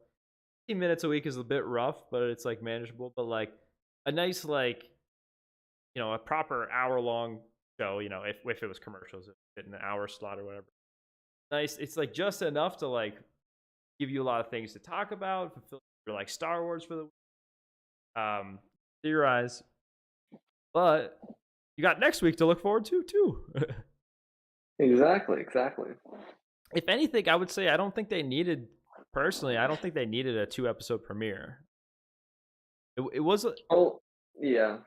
15 minutes a week is a bit rough, but it's like manageable. But like a nice, like, you know, a proper hour-long show, you know, if it was commercials, if it in an hour slot or whatever. Nice. It's like just enough to like give you a lot of things to talk about, fulfill your like Star Wars for the week, theorize. But you got next week to look forward to too. Exactly. If anything, I would say I don't think they needed a 2-episode premiere. It was. Oh yeah.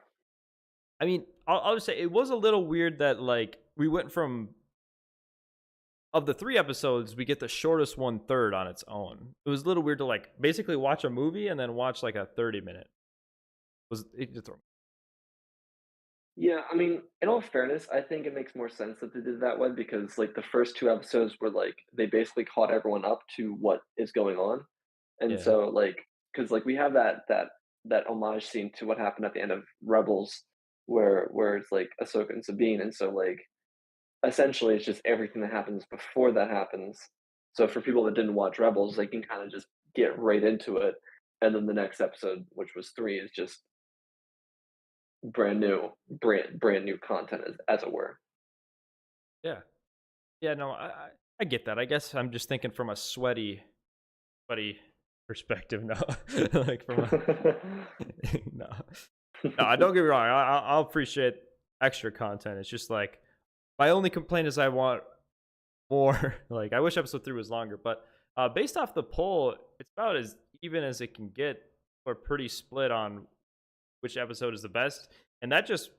I mean, I'll just say it was a little weird that like we went from, of the 3 episodes, we get the shortest 1/3 on its own. It was a little weird to like basically watch a movie and then watch like a 30-minute. Yeah, I mean, in all fairness, I think it makes more sense that they did it that way because like the first 2 episodes were like they basically caught everyone up to what is going on. And so like because like we have that homage scene to what happened at the end of Rebels where it's like Ahsoka and Sabine, and so like essentially it's just everything that happens before that happens. So for people that didn't watch Rebels, they can kind of just get right into it, and then the next episode, which was 3, is just brand new content as it were. Yeah, no, I get that. I guess I'm just thinking from a sweaty perspective now. Like from no, don't get me wrong. I'll appreciate extra content. It's just like my only complaint is I want more. Like I wish episode 3 was longer, but based off the poll, it's about as even as it can get. We're pretty split on which episode is the best, and that just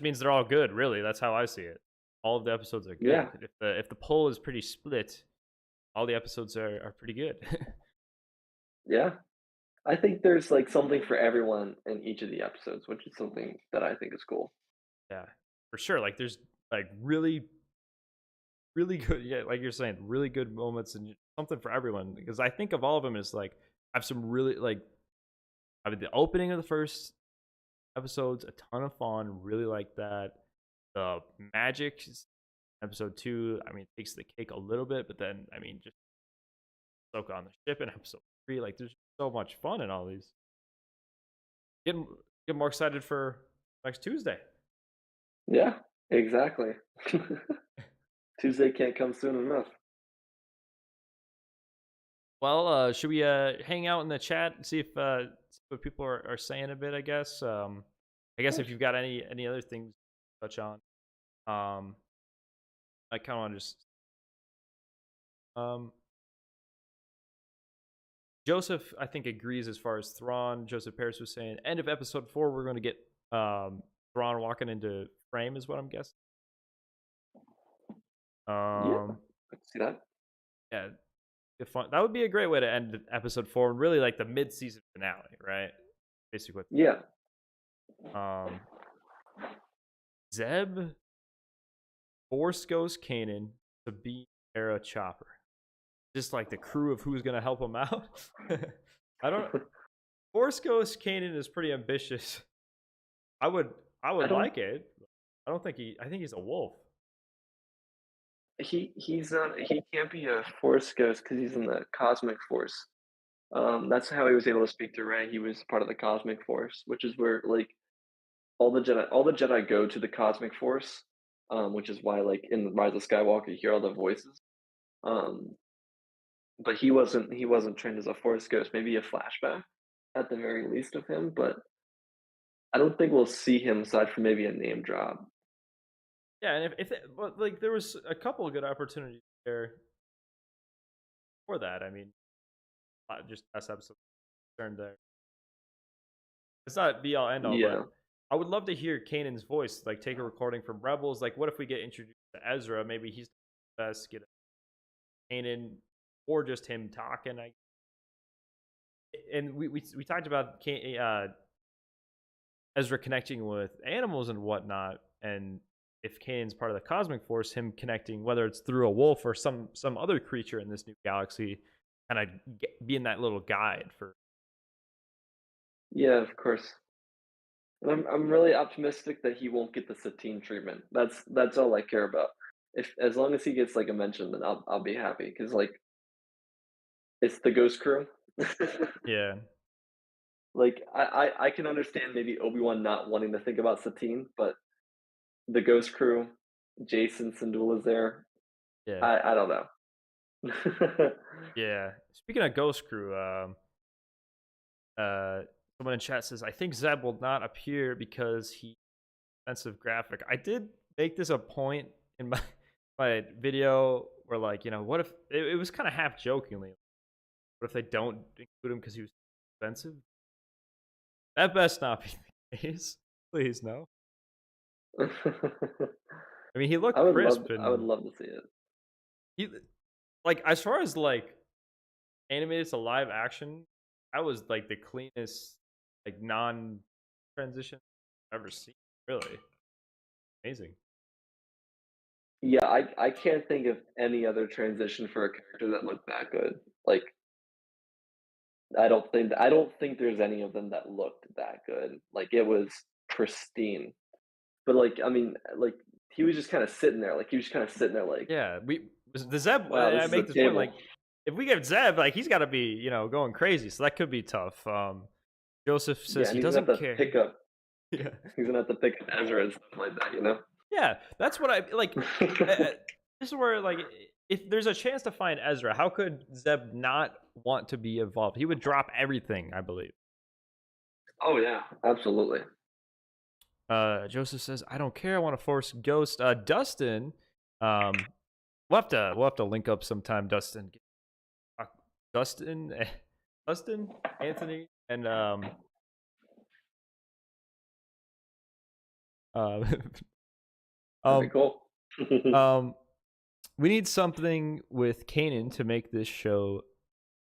means they're all good. Really, that's how I see it. All of the episodes are good. Yeah. If the poll is pretty split, all the episodes are pretty good. Yeah. I think there's like something for everyone in each of the episodes, which is something that I think is cool. Yeah, for sure. Like there's like really good, yeah, like you're saying, really good moments and something for everyone. Because I think of all of them as like I have some really like I mean the opening of the first episodes, a ton of fun, really like that. The magic episode 2, I mean, takes the cake a little bit, but then I mean just Ahsoka on the ship in episode 3, like there's so much fun in all these. Getting get more excited for next Tuesday. Yeah, exactly. Tuesday can't come soon enough. Well, should we hang out in the chat and see if see what people are saying a bit? I guess Yeah. if you've got any other things to touch on, I kind of want to just um, Joseph, I think agrees as far as Thrawn. Joseph Paris was saying, end of episode 4, we're going to get Thrawn walking into frame, is what I'm guessing. Yeah, I can see that. Yeah, fun. That would be a great way to end episode 4, and really like the mid-season finale, right? Basically, Yeah. Zeb, Force Ghost Kanan, Sabine, Era, Chopper. Just like the crew of who's gonna help him out. I don't. Force Ghost Kanan is pretty ambitious. I would I don't like it. I don't think he. I think he's a wolf. he's not he can't be a force ghost because he's in the cosmic force. That's how he was able to speak to Rey. He was part of the cosmic force, which is where like all the Jedi go to the cosmic force, which is why like in Rise of Skywalker you hear all the voices. Um, but he wasn't trained as a force ghost. Maybe a flashback at the very least of him, but I don't think we'll see him aside from maybe a name drop. Yeah, and if but like there was a couple of good opportunities there for that. I mean, just last episode turned there. It's not be all end all, Yeah. but I would love to hear Kanan's voice. Like take a recording from Rebels. Like what if we get introduced to Ezra? Maybe he's the best. Get Kanan or just him talking. And we talked about Ezra connecting with animals and whatnot, and if Kanan's part of the cosmic force, him connecting whether it's through a wolf or some other creature in this new galaxy, kind of being that little guide for. Yeah, of course. And I'm really optimistic that he won't get the Satine treatment. That's all I care about. If as long as he gets like a mention, then I'll be happy because like it's the Ghost Crew. Yeah, Like I can understand maybe Obi-Wan not wanting to think about Satine, but the Ghost Crew, Jason Syndulla is there. yeah, I don't know. yeah. Speaking of Ghost Crew, someone in chat says I think Zeb will not appear because he's offensive graphic. I did make this a point in my my video where like what if it was kind of half jokingly. What if they don't include him because he was expensive? That best not be the case. Please no. I mean, he looked crisp I would and love to see it. he like as far as like animated to live action, that was like the cleanest like non transition I've ever seen. Really amazing. Yeah, I can't think of any other transition for a character that looked that good. Like I don't think there's any of them that looked that good. Like it was pristine. But like I mean, like he was just kind of sitting there. Like he was kind of sitting there like, Yeah, the Zeb. wow, this I is a make this point table. like if we get Zeb, like he's got to be going crazy, so that could be tough. Joseph Yeah, says and he he's gonna doesn't have to care. pick up Yeah, he's gonna have to pick up Ezra and stuff like that, you know? yeah, that's what I like. This is where like if there's a chance to find Ezra, how could Zeb not want to be involved? He would drop everything, I believe. Oh yeah, absolutely. Joseph says, "I don't care. I want to force Ghost." Dustin, we'll have to link up sometime. Dustin, Dustin, Dustin, Anthony, and uh, That'd be cool. we need something with Kanan to make this show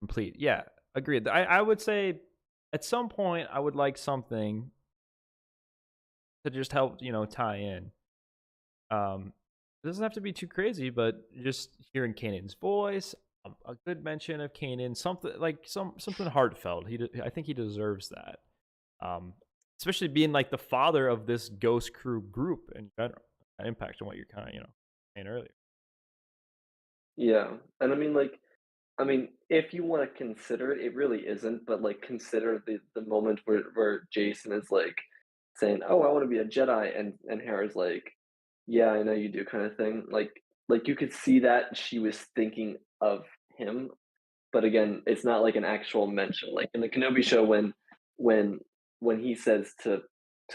complete. Yeah, agreed. I would say at some point I would like something to just help, tie in. It doesn't have to be too crazy, but just hearing Kanan's voice, a good mention of Kanan, something like something heartfelt. I think he deserves that. Especially being like the father of this Ghost Crew group in general. That impact on what you're kind of, saying earlier. Yeah, and I mean, if you want to consider it, it really isn't. But like, consider the moment where Jason is like saying, "Oh, I want to be a Jedi," and Hera's like, "Yeah, I know you do," kind of thing. Like you could see that she was thinking of him, but again, it's not like an actual mention. Like in the Kenobi show, when when he says to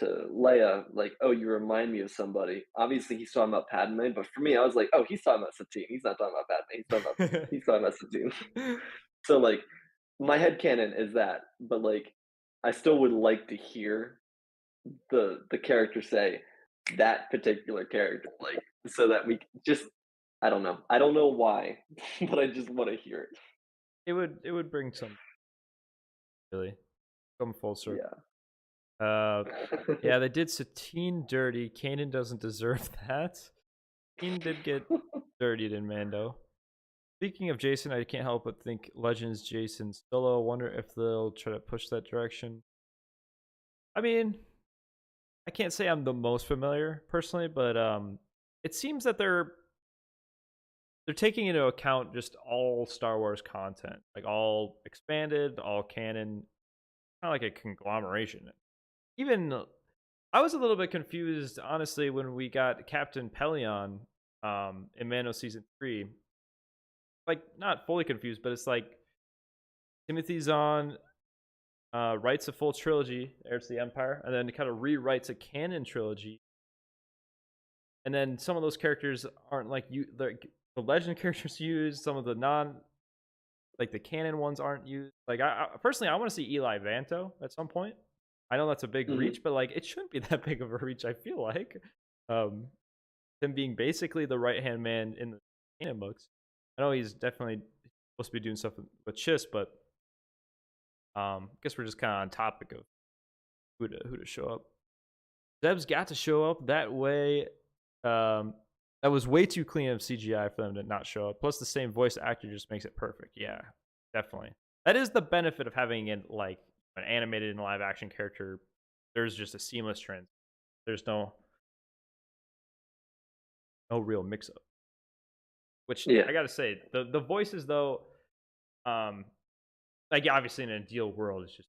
Leia, like, "Oh, you remind me of somebody." Obviously, he's talking about Padme, but for me, I was like, "Oh, he's talking about Satine. He's not talking about Padme. He's talking about Satine." So like, my head canon is that, but like, I still would like to hear the character say that particular character, like, so that we just, I don't know. I don't know why, but I just want to hear it. It would bring some really come full circle. Yeah. Yeah, they did Satine dirty. Kanan doesn't deserve that. Satine did get dirtied in Mando. Speaking of Jason, I can't help but think Legends Jason Solo. Wonder if they'll try to push that direction. I mean, I can't say I'm the most familiar personally, but it seems that they're taking into account just all Star Wars content, like all expanded, all canon, kind of like a conglomeration. Even I was a little bit confused, honestly, when we got Captain Pelion in Mando season 3. Like, not fully confused, but it's like Timothy Zahn writes a full trilogy, Heirs to the Empire, and then kind of rewrites a canon trilogy. And then some of those characters aren't like the legend characters used. Some of the like the canon ones aren't used. Like, I personally, I want to see Eli Vanto at some point. I know that's a big reach, but like, it shouldn't be that big of a reach. I feel like him being basically the right hand man in the canon books. I know he's definitely supposed to be doing stuff with Chiss, but I guess we're just kind of on topic of who to show up. Zeb's got to show up that way. That was way too clean of CGI for them to not show up. Plus, the same voice actor just makes it perfect. Yeah, definitely. That is the benefit of having it like an animated and live action character. There's just a seamless trend. There's no real mix up. Which I gotta say, the voices though, like obviously in an ideal world, it's just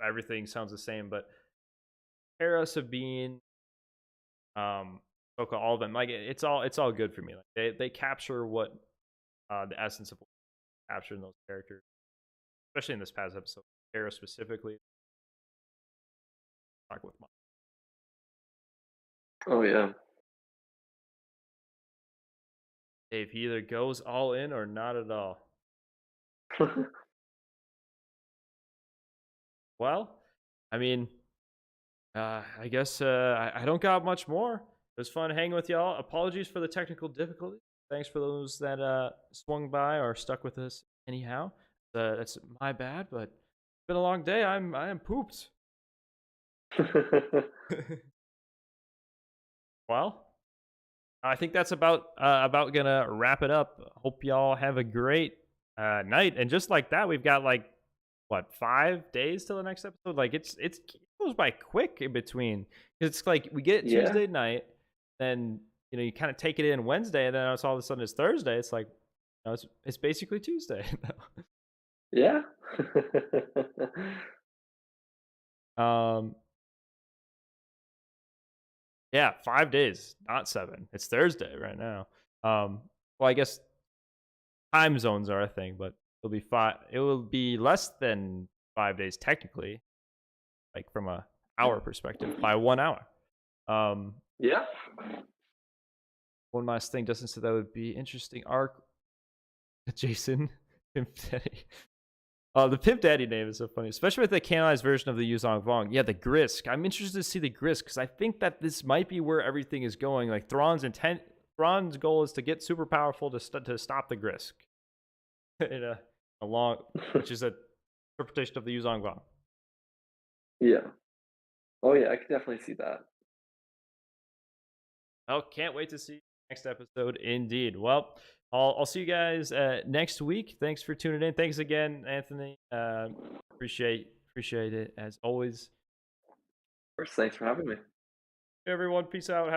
everything sounds the same. But Hera, Sabine, Ahsoka, all of them, like it's all good for me. Like they capture what the essence of what captured in those characters, especially in this past episode. Hera specifically, talk with my. Oh yeah. Dave, he either goes all in or not at all. Well, I mean, I guess I don't got much more. It was fun hanging with y'all. Apologies for the technical difficulty. Thanks for those that swung by or stuck with us anyhow. That's my bad, but it's been a long day. I am pooped. Well, I think that's about gonna wrap it up. Hope y'all have a great night. And just like that, we've got like what 5 days till the next episode. Like it goes by quick in between. It's like we get it Tuesday night, then you kind of take it in Wednesday, and then it's all of a sudden it's Thursday. It's like it's basically Tuesday. Yeah. Yeah, 5 days, not 7. It's Thursday right now. Well, I guess time zones are a thing, but it'll be 5. It will be less than 5 days technically, like from a hour perspective, by 1 hour. Yeah. One last thing, Justin said that would be interesting arc. Jason, Pimp Daddy. The Pimp Daddy name is so funny, especially with the canonized version of the Yuzong Vong. Yeah, the Grisk. I'm interested to see the Grisk because I think that this might be where everything is going. Like Thrawn's goal is to get super powerful to stop the Grisk. along, which is a interpretation of the Yuzhongguang. Yeah. Oh yeah, I could definitely see that. Oh, can't wait to see next episode. Indeed. Well, I'll see you guys next week. Thanks for tuning in. Thanks again, Anthony. Appreciate it as always. Of course, thanks for having me. Everyone, peace out. Have